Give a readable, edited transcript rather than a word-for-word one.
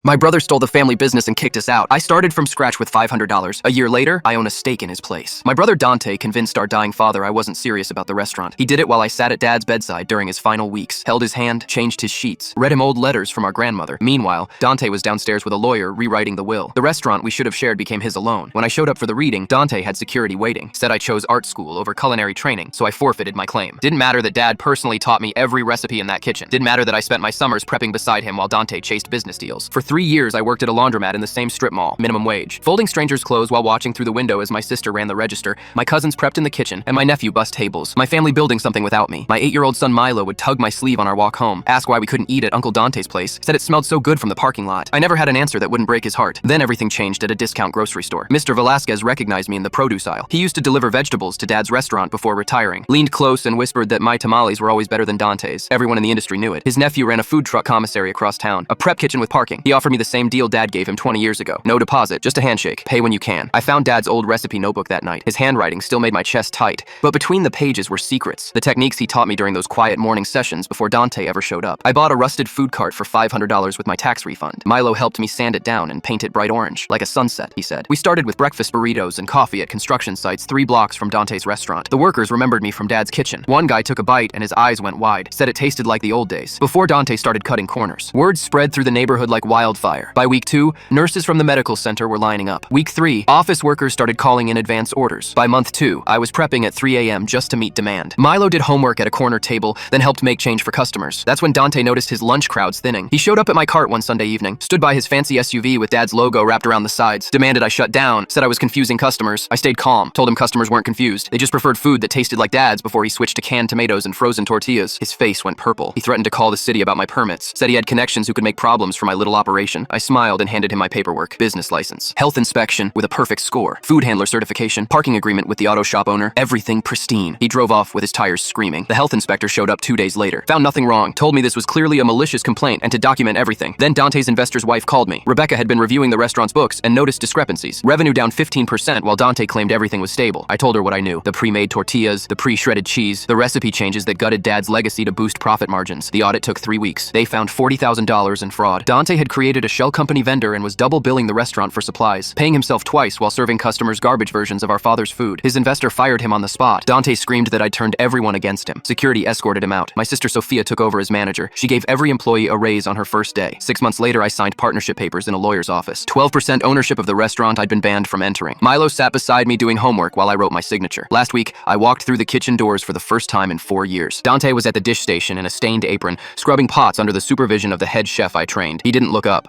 My brother stole the family business and kicked us out. I started from scratch with $500. A year later, I own a stake in his place. My brother Dante convinced our dying father I wasn't serious about the restaurant. He did it while I sat at Dad's bedside during his final weeks, held his hand, changed his sheets, read him old letters from our grandmother. Meanwhile, Dante was downstairs with a lawyer rewriting the will. The restaurant we should have shared became his alone. When I showed up for the reading, Dante had security waiting, said I chose art school over culinary training, so I forfeited my claim. Didn't matter that Dad personally taught me every recipe in that kitchen. Didn't matter that I spent my summers prepping beside him while Dante chased business deals. For 3 years, I worked at a laundromat in the same strip mall, minimum wage. Folding strangers' clothes while watching through the window as my sister ran the register, my cousins prepped in the kitchen, and my nephew bussed tables. My family building something without me. My 8-year-old son Milo would tug my sleeve on our walk home, ask why we couldn't eat at Uncle Dante's place, said it smelled so good from the parking lot. I never had an answer that wouldn't break his heart. Then everything changed at a discount grocery store. Mr. Velasquez recognized me in the produce aisle. He used to deliver vegetables to Dad's restaurant before retiring, leaned close and whispered that my tamales were always better than Dante's. Everyone in the industry knew it. His nephew ran a food truck commissary across town, a prep kitchen with parking. He offered me the same deal Dad gave him 20 years ago. No deposit, just a handshake. Pay when you can. I found Dad's old recipe notebook that night. His handwriting still made my chest tight, but between the pages were secrets, the techniques he taught me during those quiet morning sessions before Dante ever showed up. I bought a rusted food cart for $500 with my tax refund. Milo helped me sand it down and paint it bright orange, like a sunset, he said. We started with breakfast burritos and coffee at construction sites 3 blocks from Dante's restaurant. The workers remembered me from Dad's kitchen. One guy took a bite and his eyes went wide, said it tasted like the old days, before Dante started cutting corners. Word spread through the neighborhood like wildfire. By week 2, nurses from the medical center were lining up. Week 3, office workers started calling in advance orders. By month 2, I was prepping at 3 a.m. just to meet demand. Milo did homework at a corner table, then helped make change for customers. That's when Dante noticed his lunch crowds thinning. He showed up at my cart one Sunday evening, stood by his fancy SUV with Dad's logo wrapped around the sides, demanded I shut down, said I was confusing customers. I stayed calm, told him customers weren't confused. They just preferred food that tasted like Dad's before he switched to canned tomatoes and frozen tortillas. His face went purple. He threatened to call the city about my permits, said he had connections who could make problems for my little operation. I smiled and handed him my paperwork, business license, health inspection with a perfect score, food handler certification, parking agreement with the auto shop owner, everything pristine. He drove off with his tires screaming. The health inspector showed up 2 days later, found nothing wrong, told me this was clearly a malicious complaint and to document everything. Then Dante's investor's wife called me. Rebecca had been reviewing the restaurant's books and noticed discrepancies. Revenue down 15% while Dante claimed everything was stable. I told her what I knew. The pre-made tortillas, the pre-shredded cheese, the recipe changes that gutted Dad's legacy to boost profit margins. The audit took 3 weeks. They found $40,000 in fraud. Dante had created a shell company vendor and was double billing the restaurant for supplies, paying himself twice while serving customers garbage versions of our father's food. His investor fired him on the spot. Dante screamed that I'd turned everyone against him. Security escorted him out. My sister Sophia took over as manager. She gave every employee a raise on her first day. 6 months later, I signed partnership papers in a lawyer's office. 12% ownership of the restaurant I'd been banned from entering. Milo sat beside me doing homework while I wrote my signature. Last week, I walked through the kitchen doors for the first time in 4 years. Dante was at the dish station in a stained apron, scrubbing pots under the supervision of the head chef I trained. He didn't look up.